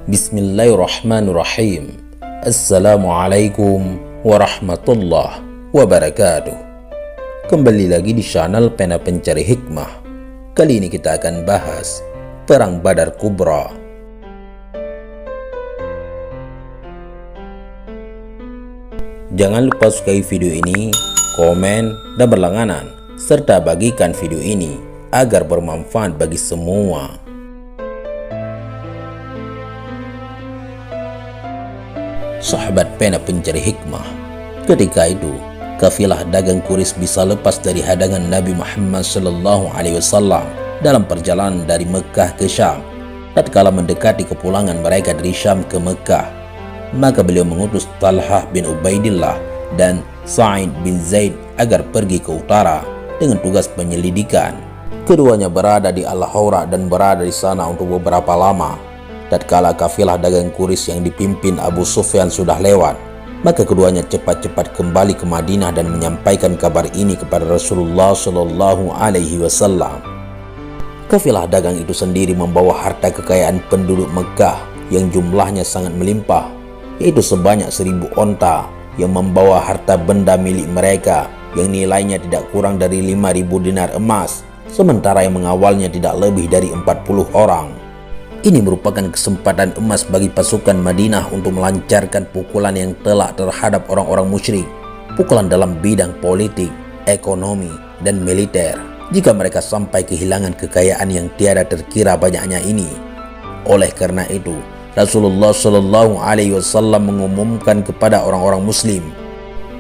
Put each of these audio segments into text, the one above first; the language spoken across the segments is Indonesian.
Bismillahirrahmanirrahim. Assalamualaikum warahmatullahi wabarakatuh. Kembali lagi di channel Pena Pencari Hikmah. Kali ini kita akan bahas Perang Badar Kubra. Jangan lupa sukai video ini, komen, dan berlangganan, serta bagikan video ini agar bermanfaat bagi semua. Sahabat Pena Pencari Hikmah, ketika itu kafilah dagang Quraisy bisa lepas dari hadangan Nabi Muhammad SAW dalam perjalanan dari Mekah ke Syam. Tatkala mendekati kepulangan mereka dari Syam ke Mekah, maka beliau mengutus Talhah bin Ubaidillah dan Sa'id bin Zaid agar pergi ke utara dengan tugas penyelidikan. Keduanya berada di Al-Hawra dan berada di sana untuk beberapa lama. Tatkala kafilah dagang Quraisy yang dipimpin Abu Sufyan sudah lewat, maka keduanya cepat-cepat kembali ke Madinah dan menyampaikan kabar ini kepada Rasulullah SAW. Kafilah dagang itu sendiri membawa harta kekayaan penduduk Mekah yang jumlahnya sangat melimpah, yaitu sebanyak 1000 onta yang membawa harta benda milik mereka yang nilainya tidak kurang dari 5.000 dinar emas, sementara yang mengawalnya tidak lebih dari 40 orang. Ini merupakan kesempatan emas bagi pasukan Madinah untuk melancarkan pukulan yang telak terhadap orang-orang musyrik, pukulan dalam bidang politik, ekonomi, dan militer, jika mereka sampai kehilangan kekayaan yang tiada terkira banyaknya ini. Oleh karena itu, Rasulullah SAW mengumumkan kepada orang-orang muslim,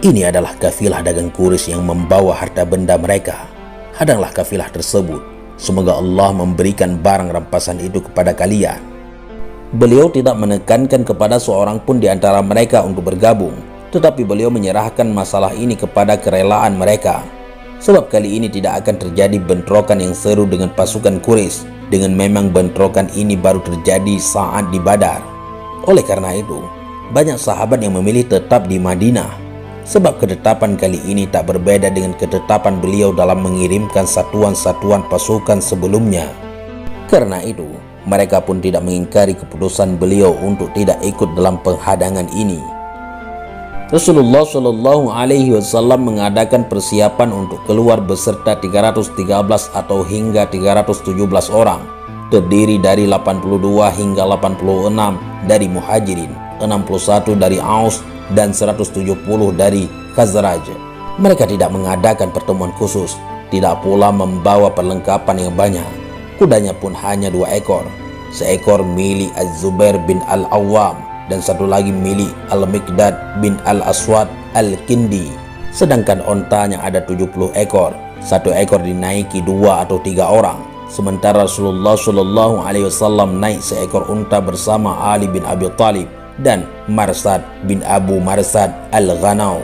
ini adalah kafilah dagang Quraisy yang membawa harta benda mereka. Hadanglah kafilah tersebut. Semoga Allah memberikan barang rampasan itu kepada kalian. Beliau tidak menekankan kepada seorang pun di antara mereka untuk bergabung, tetapi beliau menyerahkan masalah ini kepada kerelaan mereka. Sebab kali ini tidak akan terjadi bentrokan yang seru dengan pasukan Quraisy, dengan memang bentrokan ini baru terjadi saat di Badar. Oleh karena itu, banyak sahabat yang memilih tetap di Madinah. Sebab ketetapan kali ini tak berbeda dengan ketetapan beliau dalam mengirimkan satuan-satuan pasukan sebelumnya. Karena itu, mereka pun tidak mengingkari keputusan beliau untuk tidak ikut dalam penghadangan ini. Rasulullah SAW mengadakan persiapan untuk keluar beserta 313 atau hingga 317 orang, terdiri dari 82 hingga 86 dari Muhajirin, 61 dari Aus, dan 170 dari Khazraj. Mereka tidak mengadakan pertemuan khusus, tidak pula membawa perlengkapan yang banyak. Kudanya pun hanya 2 ekor, seekor milik Az-Zubair bin Al-Awwam dan satu lagi milik Al-Miqdad bin Al-Aswad Al-Kindi. Sedangkan ontanya ada 70 ekor, satu ekor dinaiki 2 atau 3 orang. Sementara Rasulullah SAW naik seekor unta bersama Ali bin Abi Thalib dan Marsad bin Abu Marsad Al-Ghanau.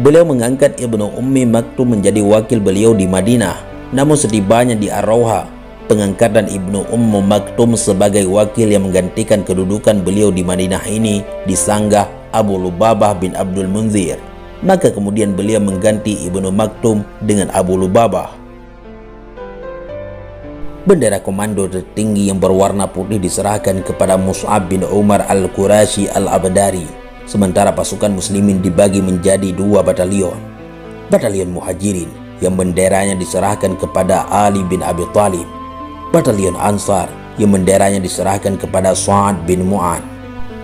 Beliau mengangkat Ibnu Ummi Maktum menjadi wakil beliau di Madinah. Namun setibanya di Ar-Rawha, pengangkatan Ibnu Ummu Maktum sebagai wakil yang menggantikan kedudukan beliau di Madinah ini disanggah Abu Lubabah bin Abdul Munzir. Maka kemudian beliau mengganti Ibnu Maktum dengan Abu Lubabah. Bendera komando tertinggi yang berwarna putih diserahkan kepada Mus'ab bin Umar Al-Qurashi Al-Abdari, sementara pasukan muslimin dibagi menjadi 2 batalion. Batalion Muhajirin yang benderanya diserahkan kepada Ali bin Abi Thalib, batalion Ansar yang benderanya diserahkan kepada Sa'ad bin Mu'ad.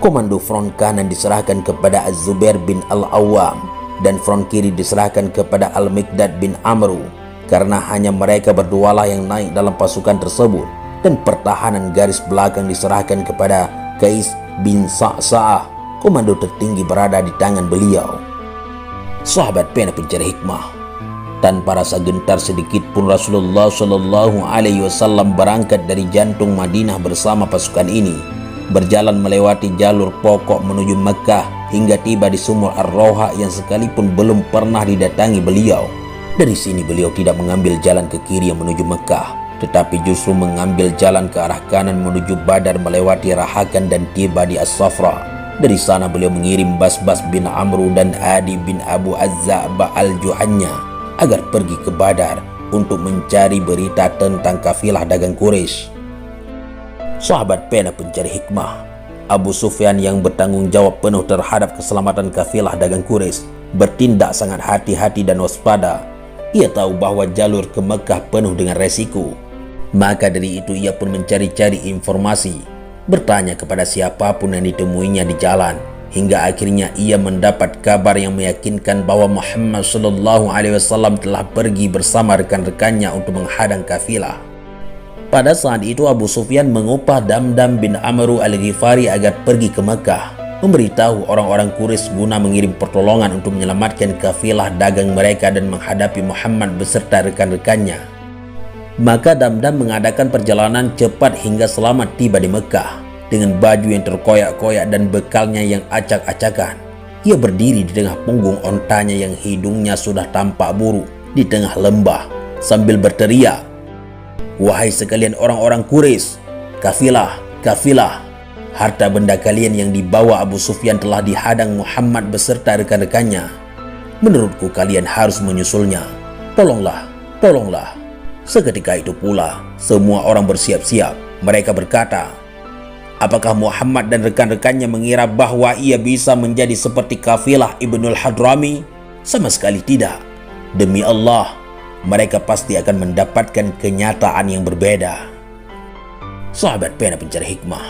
Komando front kanan diserahkan kepada Az-Zubair bin Al-Awwam dan front kiri diserahkan kepada Al-Miqdad bin Amru, karena hanya mereka berdualah yang naik dalam pasukan tersebut, dan pertahanan garis belakang diserahkan kepada Qais bin Sa'sa'ah. Komando tertinggi berada di tangan beliau. Sahabat Pena Pencari Hikmah, tanpa rasa gentar sedikit pun Rasulullah SAW berangkat dari jantung Madinah bersama pasukan ini, berjalan melewati jalur pokok menuju Mekah hingga tiba di sumur Ar-Rawha yang sekalipun belum pernah didatangi beliau. Dari sini beliau tidak mengambil jalan ke kiri yang menuju Mekah, tetapi justru mengambil jalan ke arah kanan menuju Badar melewati Rahakan dan tiba di As-Safra. Dari sana beliau mengirim Basbas bin Amru dan Adi bin Abu Azza'ba al-Juhanya agar pergi ke Badar untuk mencari berita tentang kafilah dagang Quraisy. Sahabat Pena Pencari Hikmah, Abu Sufyan yang bertanggung jawab penuh terhadap keselamatan kafilah dagang Quraisy bertindak sangat hati-hati dan waspada. Ia tahu bahwa jalur ke Mekah penuh dengan resiko. Maka dari itu ia pun mencari-cari informasi, bertanya kepada siapapun yang ditemuinya di jalan, hingga akhirnya ia mendapat kabar yang meyakinkan bahwa Muhammad SAW telah pergi bersama rekan-rekannya untuk menghadang kafilah. Pada saat itu Abu Sufyan mengupah Damdam bin Amru al-Ghifari agar pergi ke Mekah, memberitahu orang-orang Quraisy guna mengirim pertolongan untuk menyelamatkan kafilah dagang mereka dan menghadapi Muhammad beserta rekan-rekannya. Maka Damdam mengadakan perjalanan cepat hingga selamat tiba di Mekah dengan baju yang terkoyak-koyak dan bekalnya yang acak-acakan. Ia berdiri di tengah punggung ontanya yang hidungnya sudah tampak buruk di tengah lembah sambil berteriak, "Wahai sekalian orang-orang Quraisy, kafilah, kafilah, harta benda kalian yang dibawa Abu Sufyan telah dihadang Muhammad beserta rekan-rekannya. Menurutku kalian harus menyusulnya. Tolonglah, tolonglah." Seketika itu pula semua orang bersiap-siap. Mereka berkata, "Apakah Muhammad dan rekan-rekannya mengira bahwa ia bisa menjadi seperti kafilah Ibnul Hadrami? Sama sekali tidak. Demi Allah, mereka pasti akan mendapatkan kenyataan yang berbeda." Sahabat pena pencari hikmah,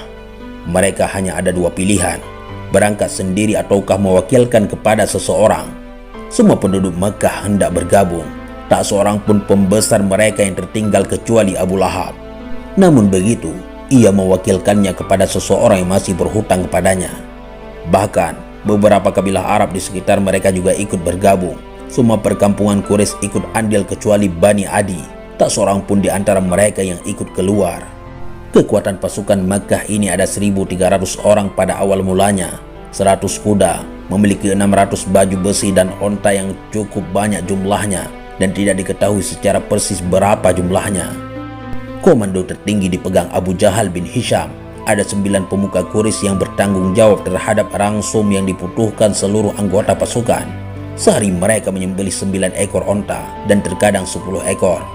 mereka hanya ada dua pilihan, berangkat sendiri ataukah mewakilkan kepada seseorang. Semua penduduk Mekah hendak bergabung. Tak seorang pun pembesar mereka yang tertinggal kecuali Abu Lahab. Namun begitu, ia mewakilkannya kepada seseorang yang masih berhutang kepadanya. Bahkan beberapa kabilah Arab di sekitar mereka juga ikut bergabung. Semua perkampungan Quraisy ikut andil kecuali Bani Adi. Tak seorang pun di antara mereka yang ikut keluar. Kekuatan pasukan Mekah ini ada 1.300 orang pada awal mulanya, 100 kuda, memiliki 600 baju besi dan onta yang cukup banyak jumlahnya, dan tidak diketahui secara persis berapa jumlahnya. Komando tertinggi dipegang Abu Jahal bin Hisham. Ada 9 pemuka Quraisy yang bertanggung jawab terhadap rangsum yang dibutuhkan seluruh anggota pasukan. Sehari mereka menyembelih 9 ekor onta dan terkadang 10 ekor.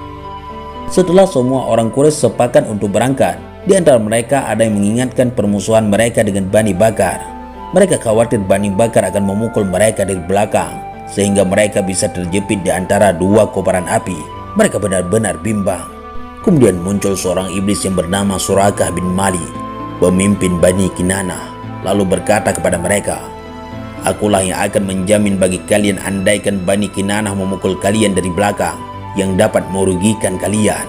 Setelah semua orang Quraisy sepakat untuk berangkat, di antara mereka ada yang mengingatkan permusuhan mereka dengan Bani Bakar. Mereka khawatir Bani Bakar akan memukul mereka dari belakang, sehingga mereka bisa terjepit di antara dua kobaran api. Mereka benar-benar bimbang. Kemudian muncul seorang iblis yang bernama Surakah bin Malik, pemimpin Bani Kinanah, lalu berkata kepada mereka, "Akulah yang akan menjamin bagi kalian andaikan Bani Kinanah memukul kalian dari belakang, yang dapat merugikan kalian."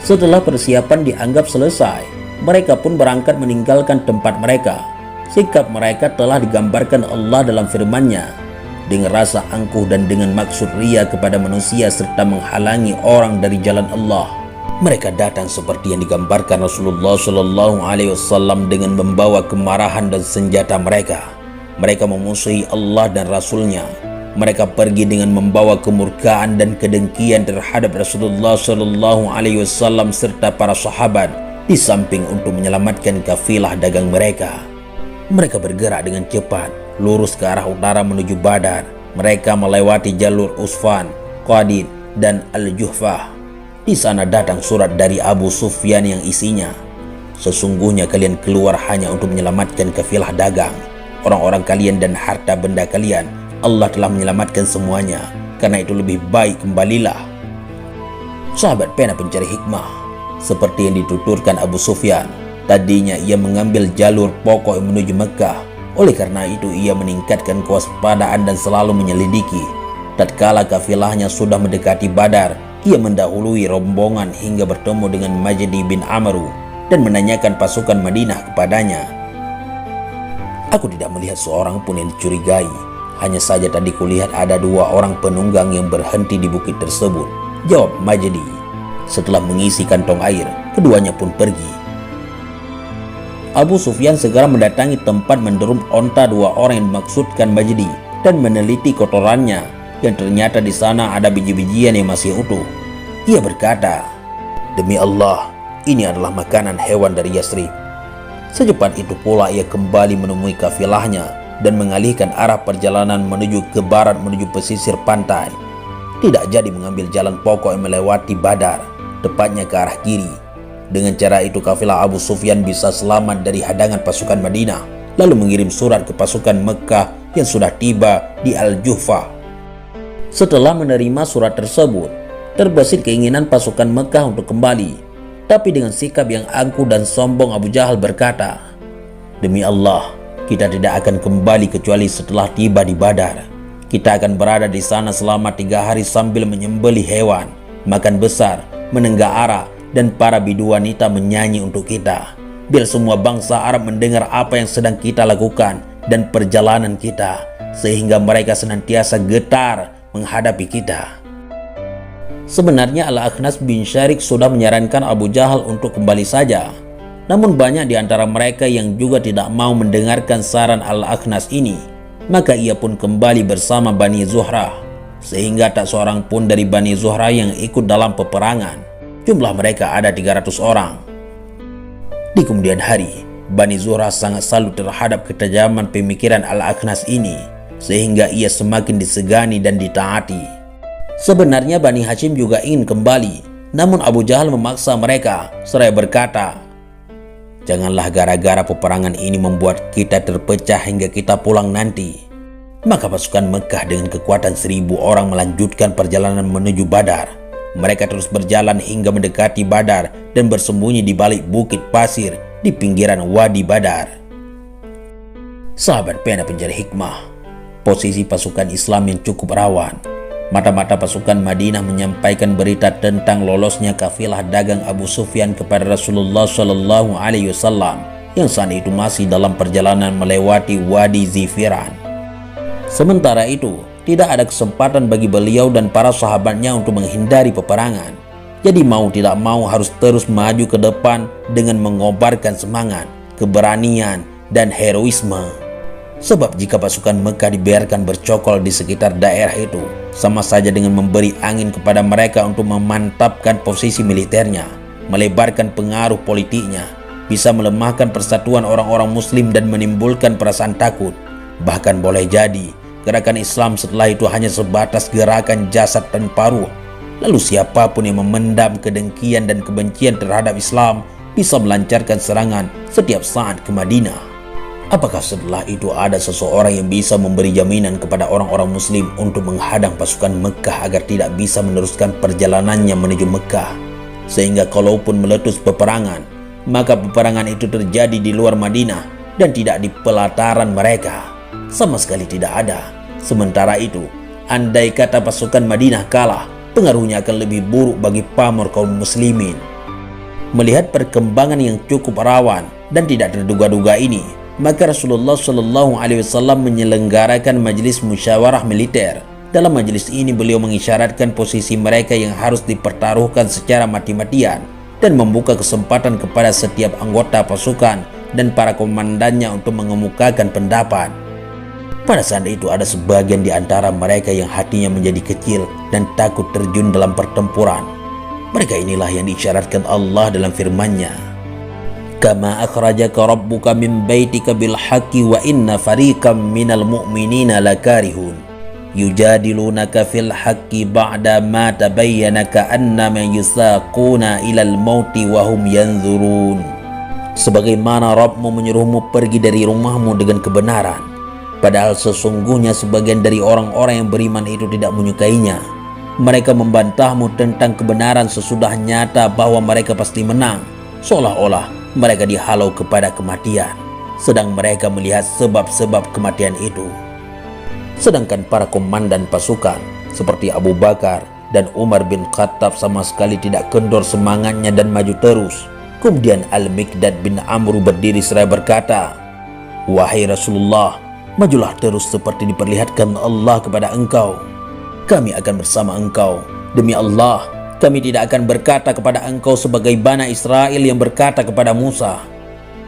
Setelah persiapan dianggap selesai, mereka pun berangkat meninggalkan tempat mereka. Sikap mereka telah digambarkan Allah dalam firman-Nya, dengan rasa angkuh dan dengan maksud ria kepada manusia serta menghalangi orang dari jalan Allah. Mereka datang seperti yang digambarkan Rasulullah SAW dengan membawa kemarahan dan senjata mereka. Mereka memusuhi Allah dan Rasulnya. Mereka pergi dengan membawa kemurkaan dan kedengkian terhadap Rasulullah SAW serta para sahabat, di samping untuk menyelamatkan kafilah dagang mereka. Mereka bergerak dengan cepat, lurus ke arah utara menuju Badar. Mereka melewati jalur Usfan, Qadid, dan Al-Juhfah. Di sana datang surat dari Abu Sufyan yang isinya, "Sesungguhnya kalian keluar hanya untuk menyelamatkan kafilah dagang. Orang-orang kalian dan harta benda kalian, Allah telah menyelamatkan semuanya. Karena itu lebih baik kembalilah." Sahabat pena pencari hikmah, seperti yang dituturkan Abu Sufyan, tadinya ia mengambil jalur pokok menuju Mekah. Oleh karena itu ia meningkatkan kewaspadaan dan selalu menyelidiki. Tatkala kafilahnya sudah mendekati Badar, ia mendahului rombongan hingga bertemu dengan Majdi bin Amru dan menanyakan pasukan Madinah kepadanya. "Aku tidak melihat seorang pun yang dicurigai. Hanya saja tadi kulihat ada 2 orang penunggang yang berhenti di bukit tersebut," jawab Majdi. Setelah mengisi kantong air, keduanya pun pergi. Abu Sufyan segera mendatangi tempat menderum onta 2 orang yang dimaksudkan Majdi dan meneliti kotorannya, yang ternyata di sana ada biji-bijian yang masih utuh. Ia berkata, "Demi Allah, ini adalah makanan hewan dari Yasrib." Secepat itu pula ia kembali menemui kafilahnya dan mengalihkan arah perjalanan menuju ke barat menuju pesisir pantai. Tidak jadi mengambil jalan pokok yang melewati Badar, tepatnya ke arah kiri. Dengan cara itu kafilah Abu Sufyan bisa selamat dari hadangan pasukan Madinah, lalu mengirim surat ke pasukan Mekah yang sudah tiba di Al-Juhfah. Setelah menerima surat tersebut, terbesit keinginan pasukan Mekah untuk kembali. Tapi dengan sikap yang angkuh dan sombong, Abu Jahal berkata, "Demi Allah, kita tidak akan kembali kecuali setelah tiba di Badar. Kita akan berada di sana selama 3 hari sambil menyembelih hewan, makan besar, menenggak arak, dan para bidu wanita menyanyi untuk kita. Biar semua bangsa Arab mendengar apa yang sedang kita lakukan dan perjalanan kita, sehingga mereka senantiasa getar menghadapi kita." Sebenarnya Al-Akhnas bin Syarik sudah menyarankan Abu Jahal untuk kembali saja. Namun banyak di antara mereka yang juga tidak mau mendengarkan saran Al-Akhnas ini. Maka ia pun kembali bersama Bani Zuhrah, sehingga tak seorang pun dari Bani Zuhrah yang ikut dalam peperangan. Jumlah mereka ada 300 orang. Di kemudian hari, Bani Zuhrah sangat salut terhadap ketajaman pemikiran Al-Akhnas ini, sehingga ia semakin disegani dan ditaati. Sebenarnya Bani Hashim juga ingin kembali, namun Abu Jahal memaksa mereka seraya berkata, "Janganlah gara-gara peperangan ini membuat kita terpecah hingga kita pulang nanti." Maka pasukan Mekah dengan kekuatan 1000 orang melanjutkan perjalanan menuju Badar. Mereka terus berjalan hingga mendekati Badar dan bersembunyi di balik bukit pasir di pinggiran Wadi Badar. Sahabat pena pencari hikmah, posisi pasukan Islam yang cukup rawan. Mata-mata pasukan Madinah menyampaikan berita tentang lolosnya kafilah dagang Abu Sufyan kepada Rasulullah SAW yang saat itu masih dalam perjalanan melewati Wadi Zifiran. Sementara itu, tidak ada kesempatan bagi beliau dan para sahabatnya untuk menghindari peperangan. Jadi mau tidak mau harus terus maju ke depan dengan mengobarkan semangat, keberanian, dan heroisme. Sebab jika pasukan Mekah dibiarkan bercokol di sekitar daerah itu, sama saja dengan memberi angin kepada mereka untuk memantapkan posisi militernya, melebarkan pengaruh politiknya, bisa melemahkan persatuan orang-orang muslim dan menimbulkan perasaan takut. Bahkan boleh jadi gerakan Islam setelah itu hanya sebatas gerakan jasad tanpa ruh. Lalu siapapun yang memendam kedengkian dan kebencian terhadap Islam bisa melancarkan serangan setiap saat ke Madinah. Apakah setelah itu ada seseorang yang bisa memberi jaminan kepada orang-orang muslim untuk menghadang pasukan Mekah agar tidak bisa meneruskan perjalanannya menuju Mekah? Sehingga kalaupun meletus peperangan, maka peperangan itu terjadi di luar Madinah dan tidak di pelataran mereka. Sama sekali tidak ada. Sementara itu, andai kata pasukan Madinah kalah, pengaruhnya akan lebih buruk bagi pamor kaum muslimin. Melihat perkembangan yang cukup rawan dan tidak terduga-duga ini, maka Rasulullah SAW menyelenggarakan majelis musyawarah militer. Dalam majelis ini beliau mengisyaratkan posisi mereka yang harus dipertaruhkan secara mati-matian dan membuka kesempatan kepada setiap anggota pasukan dan para komandannya untuk mengemukakan pendapat. Pada saat itu ada sebagian di antara mereka yang hatinya menjadi kecil dan takut terjun dalam pertempuran. Mereka inilah yang diisyaratkan Allah dalam firman-Nya, "Kama akhrajaka rabbuka min baitika bil haqqi wa inna fariqam minal mu'minina lakarihun yujadilunaka fil haqqi ba'da ma tabayyana ka'annama yusaquna ilal mauti wa hum yanzurun." Sebagaimana Rabbmu menyuruhmu pergi dari rumahmu dengan kebenaran, padahal sesungguhnya sebagian dari orang-orang yang beriman itu tidak menyukainya. Mereka membantahmu tentang kebenaran sesudah nyata bahwa mereka pasti menang, seolah-olah mereka dihalau kepada kematian, sedang mereka melihat sebab-sebab kematian itu. Sedangkan para komandan pasukan seperti Abu Bakar dan Umar bin Khattab sama sekali tidak kendor semangatnya dan maju terus. Kemudian Al-Miqdad bin Amr berdiri seraya berkata, "Wahai Rasulullah, majulah terus seperti diperlihatkan Allah kepada engkau. Kami akan bersama engkau. Demi Allah, kami tidak akan berkata kepada engkau sebagai Bani Israel yang berkata kepada Musa,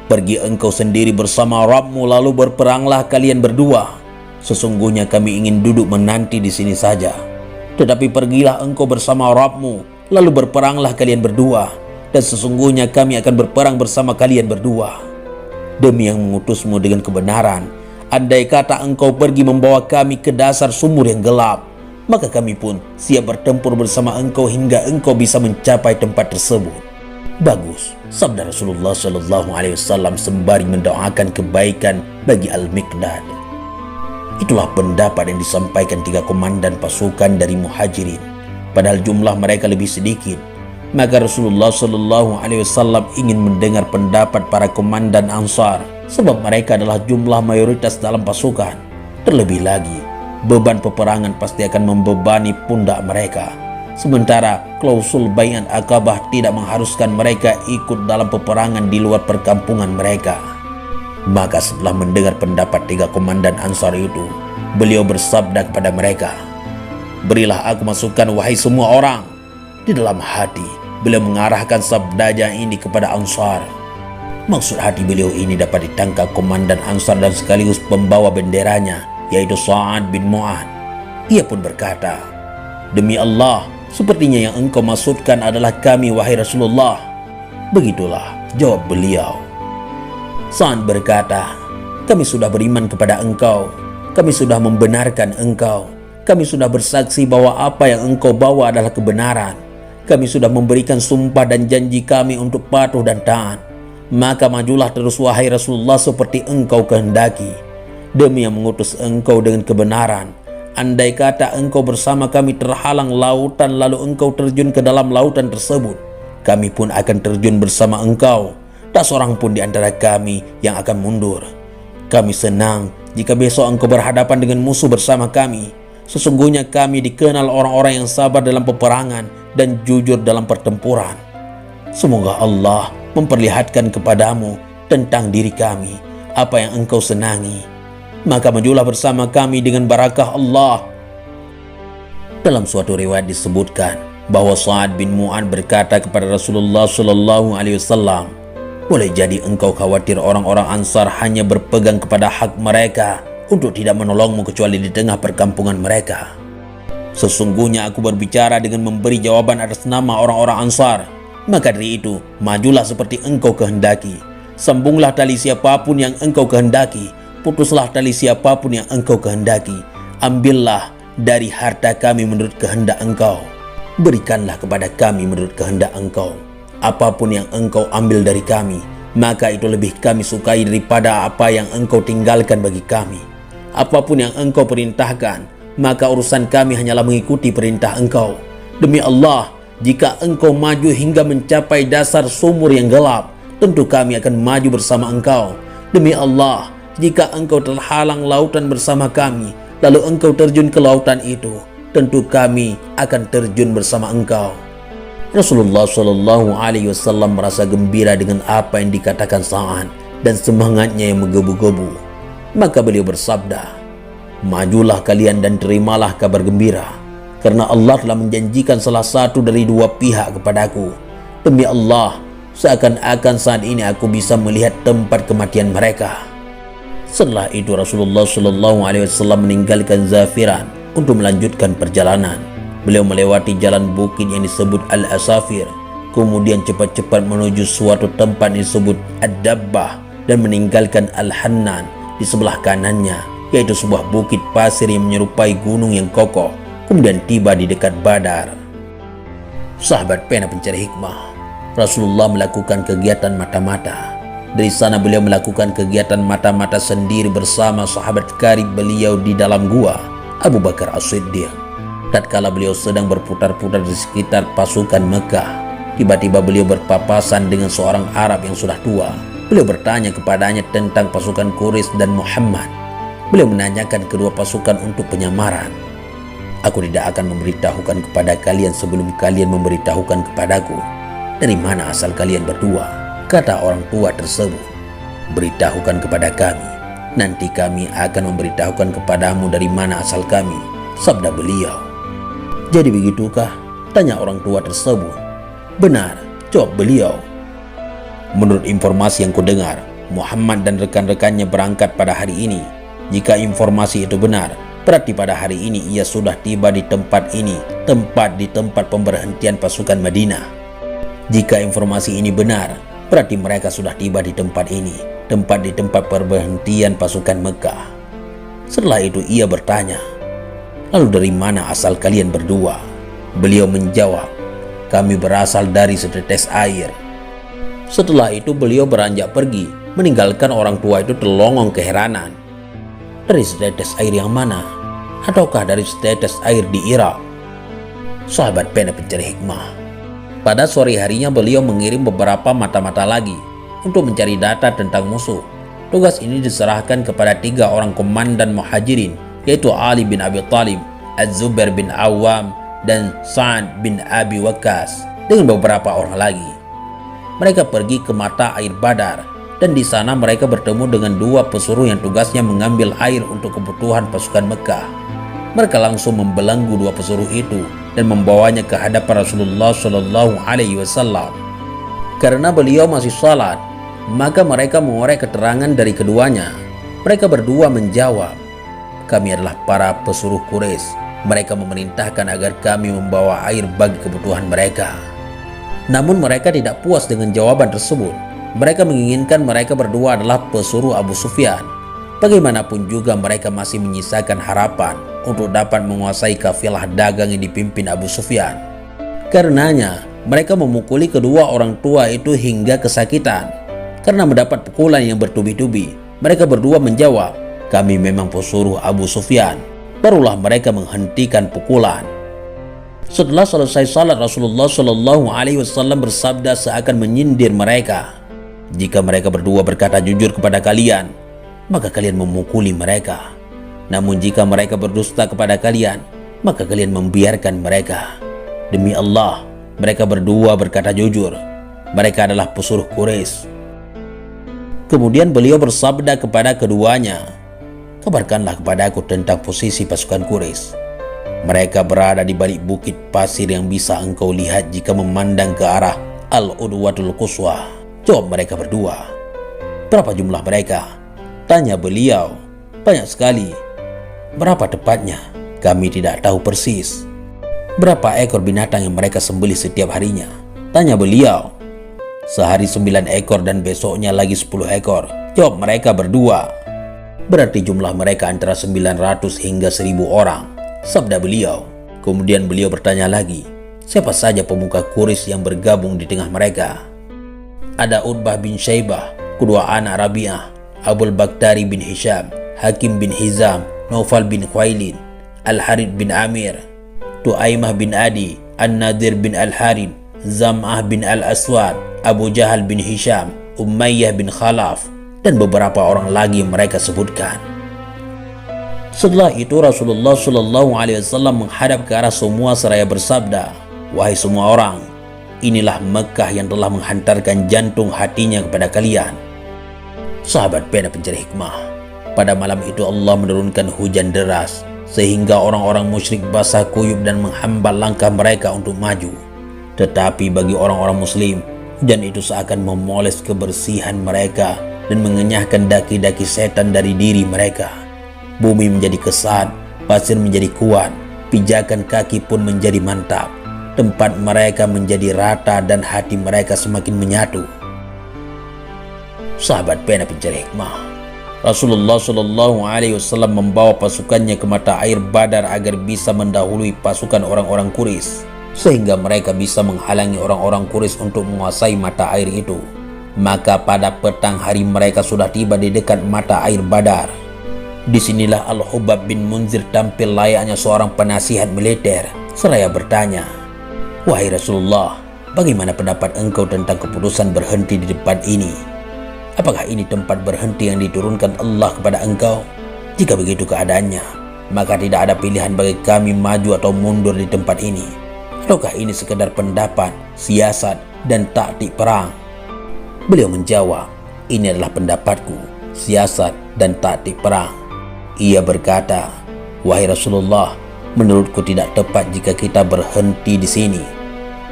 'Pergi engkau sendiri bersama Rabbmu lalu berperanglah kalian berdua.' Sesungguhnya kami ingin duduk menanti di sini saja. Tetapi pergilah engkau bersama Rabbmu lalu berperanglah kalian berdua, dan sesungguhnya kami akan berperang bersama kalian berdua. Demi yang mengutusmu dengan kebenaran, andai kata engkau pergi membawa kami ke dasar sumur yang gelap, maka kami pun siap bertempur bersama engkau hingga engkau bisa mencapai tempat tersebut. Bagus, sabda Rasulullah Shallallahu Alaihi Wasallam sembari mendoakan kebaikan bagi Al-Miqdad. Itulah pendapat yang disampaikan 3 komandan pasukan dari Muhajirin. Padahal jumlah mereka lebih sedikit. Maka Rasulullah Shallallahu Alaihi Wasallam ingin mendengar pendapat para komandan Ansar, sebab mereka adalah jumlah mayoritas dalam pasukan. Terlebih lagi, beban peperangan pasti akan membebani pundak mereka. Sementara klausul Bai'at Aqabah tidak mengharuskan mereka ikut dalam peperangan di luar perkampungan mereka. Maka setelah mendengar pendapat 3 komandan Ansar itu, beliau bersabda kepada mereka, "Berilah aku masukan wahai semua orang." Di dalam hati, beliau mengarahkan sabdanya ini kepada Ansar. Maksud hati beliau ini dapat ditangkap komandan Ansar dan sekaligus pembawa benderanya, yaitu Sa'ad bin Mu'ad. Ia pun berkata, "Demi Allah, sepertinya yang engkau maksudkan adalah kami, wahai Rasulullah." Begitulah jawab beliau. Sa'ad berkata, "Kami sudah beriman kepada engkau, kami sudah membenarkan engkau, kami sudah bersaksi bahwa apa yang engkau bawa adalah kebenaran, kami sudah memberikan sumpah dan janji kami untuk patuh dan taat. Maka majulah terus wahai Rasulullah seperti engkau kehendaki. Demi yang mengutus engkau dengan kebenaran, andai kata engkau bersama kami terhalang lautan lalu engkau terjun ke dalam lautan tersebut, kami pun akan terjun bersama engkau. Tak seorang pun di antara kami yang akan mundur. Kami senang jika besok engkau berhadapan dengan musuh bersama kami. Sesungguhnya kami dikenal orang-orang yang sabar dalam peperangan dan jujur dalam pertempuran. Semoga Allah memperlihatkan kepadamu tentang diri kami apa yang engkau senangi. Maka majulah bersama kami dengan barakah Allah." Dalam suatu riwayat disebutkan bahwa Sa'ad bin Mu'ad berkata kepada Rasulullah Shallallahu Alaihi Wasallam, "Boleh jadi engkau khawatir orang-orang Ansar hanya berpegang kepada hak mereka untuk tidak menolongmu kecuali di tengah perkampungan mereka. Sesungguhnya aku berbicara dengan memberi jawaban atas nama orang-orang Ansar. Maka dari itu, majulah seperti engkau kehendaki. Sambunglah tali siapapun yang engkau kehendaki. Putuslah tali siapapun yang engkau kehendaki. Ambillah dari harta kami menurut kehendak engkau. Berikanlah kepada kami menurut kehendak engkau. Apapun yang engkau ambil dari kami, maka itu lebih kami sukai daripada apa yang engkau tinggalkan bagi kami. Apapun yang engkau perintahkan, maka urusan kami hanyalah mengikuti perintah engkau. Demi Allah, jika engkau maju hingga mencapai dasar sumur yang gelap, tentu kami akan maju bersama engkau. Demi Allah, jika engkau terhalang lautan bersama kami, lalu engkau terjun ke lautan itu, tentu kami akan terjun bersama engkau." Rasulullah Shallallahu Alaihi Wasallam merasa gembira dengan apa yang dikatakan Sa'ad dan semangatnya yang menggebu-gebu. Maka beliau bersabda, "Majulah kalian dan terimalah kabar gembira, karena Allah telah menjanjikan salah satu dari 2 pihak kepadaku. Demi Allah, seakan-akan saat ini aku bisa melihat tempat kematian mereka." Setelah itu Rasulullah Shallallahu Alaihi Wasallam meninggalkan Zafiran untuk melanjutkan perjalanan. Beliau melewati jalan bukit yang disebut Al-Asafir, kemudian cepat-cepat menuju suatu tempat yang disebut Ad-Dabbah dan meninggalkan Al-Hannan di sebelah kanannya, yaitu sebuah bukit pasir yang menyerupai gunung yang kokoh. Kemudian tiba di dekat Badar. Sahabat pena pencari hikmah, Rasulullah melakukan kegiatan mata-mata. Dari sana beliau melakukan kegiatan mata-mata sendiri bersama sahabat karib beliau di dalam gua, Abu Bakar As-Siddiq. Tatkala beliau sedang berputar-putar di sekitar pasukan Mekah, tiba-tiba beliau berpapasan dengan seorang Arab yang sudah tua. Beliau bertanya kepadanya tentang pasukan Quraisy dan Muhammad. Beliau menanyakan kedua pasukan untuk penyamaran. "Aku tidak akan memberitahukan kepada kalian sebelum kalian memberitahukan kepadaku dari mana asal kalian berdua," kata orang tua tersebut. "Beritahukan kepada kami, nanti kami akan memberitahukan kepadamu dari mana asal kami," sabda beliau. "Jadi begitukah?" tanya orang tua tersebut. "Benar," jawab beliau. "Menurut informasi yang kudengar, Muhammad dan rekan-rekannya berangkat pada hari ini. Jika informasi itu benar, berarti pada hari ini ia sudah tiba di tempat ini, di tempat pemberhentian pasukan Madinah. Jika informasi ini benar, berarti mereka sudah tiba di tempat ini, di tempat pemberhentian pasukan Mekah." Setelah itu ia bertanya, "Lalu dari mana asal kalian berdua?" Beliau menjawab, "Kami berasal dari setetes air." Setelah itu beliau beranjak pergi, meninggalkan orang tua itu terlongong keheranan. Dari setetes air yang mana? Ataukah dari setetes air di Irak? Sahabat pena pencari hikmah, pada sore harinya beliau mengirim beberapa mata-mata lagi untuk mencari data tentang musuh. Tugas ini diserahkan kepada 3 orang komandan muhajirin, yaitu Ali bin Abi Thalib, Az-Zubair bin Awam, dan Sa'ad bin Abi Waqqas, dengan beberapa orang lagi. Mereka pergi ke mata air Badar, dan di sana mereka bertemu dengan 2 pesuruh yang tugasnya mengambil air untuk kebutuhan pasukan Mekah. Mereka langsung membelenggu 2 pesuruh itu dan membawanya ke hadapan Rasulullah Shallallahu Alaihi Wasallam. Karena beliau masih salat, maka mereka mengorek keterangan dari keduanya. Mereka berdua menjawab, "Kami adalah para pesuruh Quraisy. Mereka memerintahkan agar kami membawa air bagi kebutuhan mereka." Namun mereka tidak puas dengan jawaban tersebut. Mereka menginginkan mereka berdua adalah pesuruh Abu Sufyan. Bagaimanapun juga mereka masih menyisakan harapan untuk dapat menguasai kafilah dagang yang dipimpin Abu Sufyan. Karenanya mereka memukuli kedua orang tua itu hingga kesakitan. Karena mendapat pukulan yang bertubi-tubi, mereka berdua menjawab, "Kami memang pesuruh Abu Sufyan." Barulah mereka menghentikan pukulan. Setelah selesai salat, Rasulullah Shallallahu Alaihi Wasallam bersabda seakan menyindir mereka, "Jika mereka berdua berkata jujur kepada kalian, maka kalian memukuli mereka. Namun jika mereka berdusta kepada kalian, maka kalian membiarkan mereka. Demi Allah, mereka berdua berkata jujur. Mereka adalah pesuruh Quraisy." Kemudian beliau bersabda kepada keduanya, "Kabarkanlah kepadaku tentang posisi pasukan Quraisy. Mereka berada di balik bukit pasir yang bisa engkau lihat jika memandang ke arah Al-Udwatul Quswa." Jawab mereka berdua. "Berapa jumlah mereka?" Tanya beliau. "Banyak sekali." "Berapa tepatnya?" "Kami tidak tahu persis." "Berapa ekor binatang yang mereka sembelih setiap harinya?" Tanya beliau. "Sehari 9 ekor dan besoknya lagi 10 ekor." Jawab mereka berdua. "Berarti jumlah mereka antara 900 hingga 1000 orang." Sabda beliau. Kemudian beliau bertanya lagi, "Siapa saja pemuka Quraisy yang bergabung di tengah mereka?" "Ada Utbah bin Syaibah, kedua anak Rabi'ah, Abul Bakhtari bin Hisham, Hakim bin Hizam, Naufal bin Khuwailid, Al-Harith bin Amir, Tu'aimah bin Adi, An-Nadir bin Al-Harith, Zam'ah bin Al-Aswad, Abu Jahal bin Hisham, Umayyah bin Khalaf, dan beberapa orang lagi mereka sebutkan." Setelah itu Rasulullah Shallallahu Alaihi Wasallam menghadap ke arah semua seraya bersabda, "Wahai semua orang, inilah Mekah yang telah menghantarkan jantung hatinya kepada kalian." Sahabat pena pencari hikmah, pada malam itu Allah menurunkan hujan deras sehingga orang-orang musyrik basah kuyup dan menghambat langkah mereka untuk maju. Tetapi bagi orang-orang muslim, hujan itu seakan memoles kebersihan mereka dan mengenyahkan daki-daki setan dari diri mereka. Bumi menjadi kesat, pasir menjadi kuat, pijakan kaki pun menjadi mantap. Tempat mereka menjadi rata dan hati mereka semakin menyatu. Sahabat pena pencari hikmah, Rasulullah Shallallahu Alaihi Wasallam membawa pasukannya ke mata air Badar agar bisa mendahului pasukan orang-orang Quraisy, sehingga mereka bisa menghalangi orang-orang Quraisy untuk menguasai mata air itu. Maka pada petang hari mereka sudah tiba di dekat mata air Badar. Disinilah Al-Hubab bin Munzir tampil layaknya seorang penasihat militer seraya bertanya, "Wahai Rasulullah, bagaimana pendapat engkau tentang keputusan berhenti di depan ini? Apakah ini tempat berhenti yang diturunkan Allah kepada engkau? Jika begitu keadaannya, maka tidak ada pilihan bagi kami maju atau mundur di tempat ini. Ataukah ini sekedar pendapat, siasat, dan taktik perang?" Beliau menjawab, "Ini adalah pendapatku, siasat, dan taktik perang." Ia berkata, "Wahai Rasulullah, menurutku tidak tepat jika kita berhenti di sini.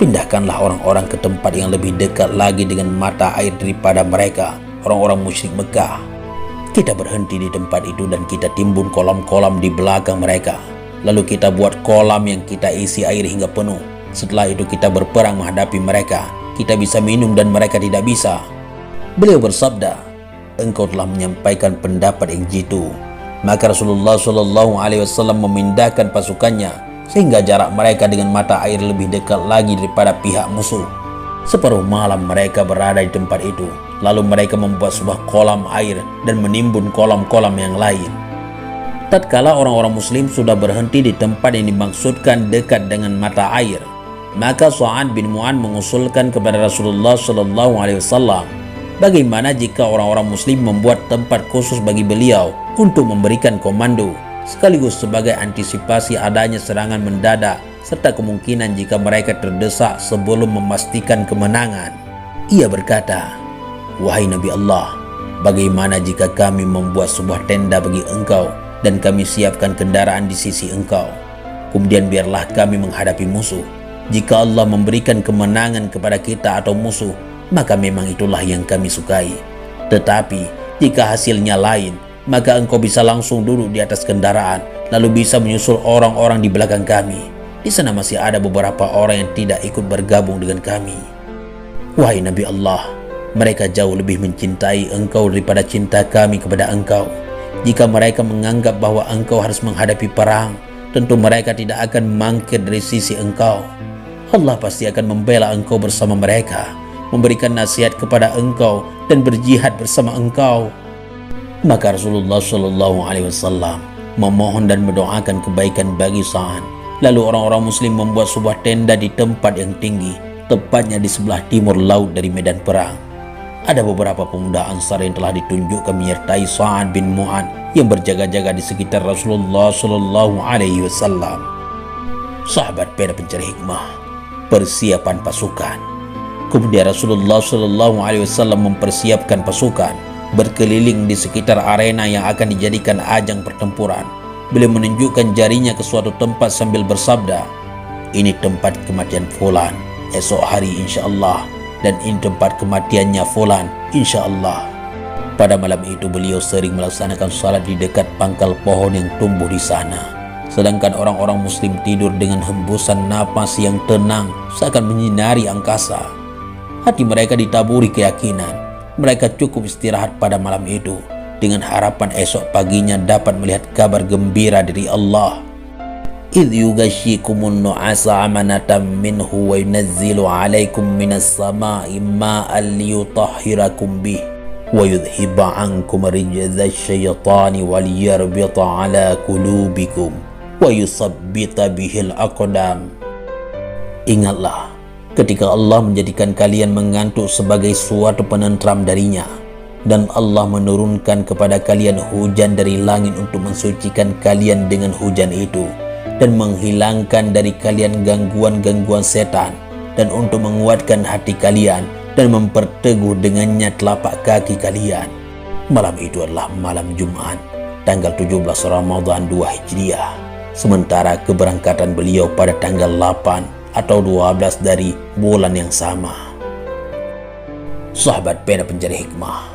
Pindahkanlah orang-orang ke tempat yang lebih dekat lagi dengan mata air daripada mereka, orang-orang musyrik Mekah. Kita berhenti di tempat itu dan kita timbun kolam-kolam di belakang mereka. Lalu kita buat kolam yang kita isi air hingga penuh. Setelah itu kita berperang menghadapi mereka. Kita bisa minum dan mereka tidak bisa." Beliau bersabda, "Engkau telah menyampaikan pendapat yang jitu." Maka Rasulullah Shallallahu Alaihi Wasallam memindahkan pasukannya sehingga jarak mereka dengan mata air lebih dekat lagi daripada pihak musuh. Separuh malam mereka berada di tempat itu, lalu mereka membuat sebuah kolam air dan menimbun kolam-kolam yang lain. Tatkala orang-orang muslim sudah berhenti di tempat yang dimaksudkan dekat dengan mata air, maka Sa'ad bin Mu'adz mengusulkan kepada Rasulullah SAW, bagaimana jika orang-orang muslim membuat tempat khusus bagi beliau untuk memberikan komando, sekaligus sebagai antisipasi adanya serangan mendadak serta kemungkinan jika mereka terdesak sebelum memastikan kemenangan. Ia berkata, "Wahai Nabi Allah, bagaimana jika kami membuat sebuah tenda bagi engkau dan kami siapkan kendaraan di sisi engkau? Kemudian biarlah kami menghadapi musuh. Jika Allah memberikan kemenangan kepada kita atau musuh, maka memang itulah yang kami sukai. Tetapi jika hasilnya lain, maka engkau bisa langsung duduk di atas kendaraan, lalu bisa menyusul orang-orang di belakang kami. Di sana masih ada beberapa orang yang tidak ikut bergabung dengan kami. Wahai Nabi Allah, mereka jauh lebih mencintai engkau daripada cinta kami kepada engkau. Jika mereka menganggap bahwa engkau harus menghadapi perang, tentu mereka tidak akan mangkir dari sisi engkau. Allah pasti akan membela engkau bersama mereka, memberikan nasihat kepada engkau dan berjihad bersama engkau." Maka Rasulullah SAW memohon dan mendoakan kebaikan bagi Sa'ad. Lalu orang-orang muslim membuat sebuah tenda di tempat yang tinggi, tepatnya di sebelah timur laut dari medan perang. Ada beberapa pemuda Ansar yang telah ditunjukkan menyertai Sa'ad bin Mu'adz yang berjaga-jaga di sekitar Rasulullah SAW. Sahabat pena pencari hikmah, persiapan pasukan. Kemudian Rasulullah SAW mempersiapkan pasukan berkeliling di sekitar arena yang akan dijadikan ajang pertempuran. Beliau menunjukkan jarinya ke suatu tempat sambil bersabda, "Ini tempat kematian fulan esok hari insyaallah, dan ini tempat kematiannya fulan insyaallah." Pada malam itu beliau sering melaksanakan salat di dekat pangkal pohon yang tumbuh di sana. Sedangkan orang-orang muslim tidur dengan hembusan napas yang tenang seakan menyinari angkasa. Hati mereka ditaburi keyakinan. Mereka cukup istirahat pada malam itu dengan harapan esok paginya dapat melihat kabar gembira dari Allah. "Idh yughashshikumun nu'asa amanatan minhu wa yunazzilu 'alaikum minas sama'i ma'an liyutahhirakum bih wa yudhhiba 'ankum rijzasy syaitani wa liyarbita 'ala qulubikum wa yusabbita bihil aqdam." Ingatlah ketika Allah menjadikan kalian mengantuk sebagai suatu penentram darinya, dan Allah menurunkan kepada kalian hujan dari langit untuk mensucikan kalian dengan hujan itu, dan menghilangkan dari kalian gangguan-gangguan setan, dan untuk menguatkan hati kalian dan memperteguh dengannya telapak kaki kalian. Malam itu adalah malam Jumat, tanggal 17 Ramadan 2 Hijriah, sementara keberangkatan beliau pada tanggal 8 atau 12 dari bulan yang sama. Sahabat pena pencari hikmah,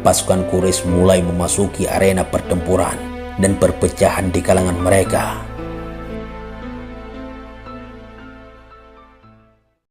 pasukan Quraisy mulai memasuki arena pertempuran dan perpecahan di kalangan mereka.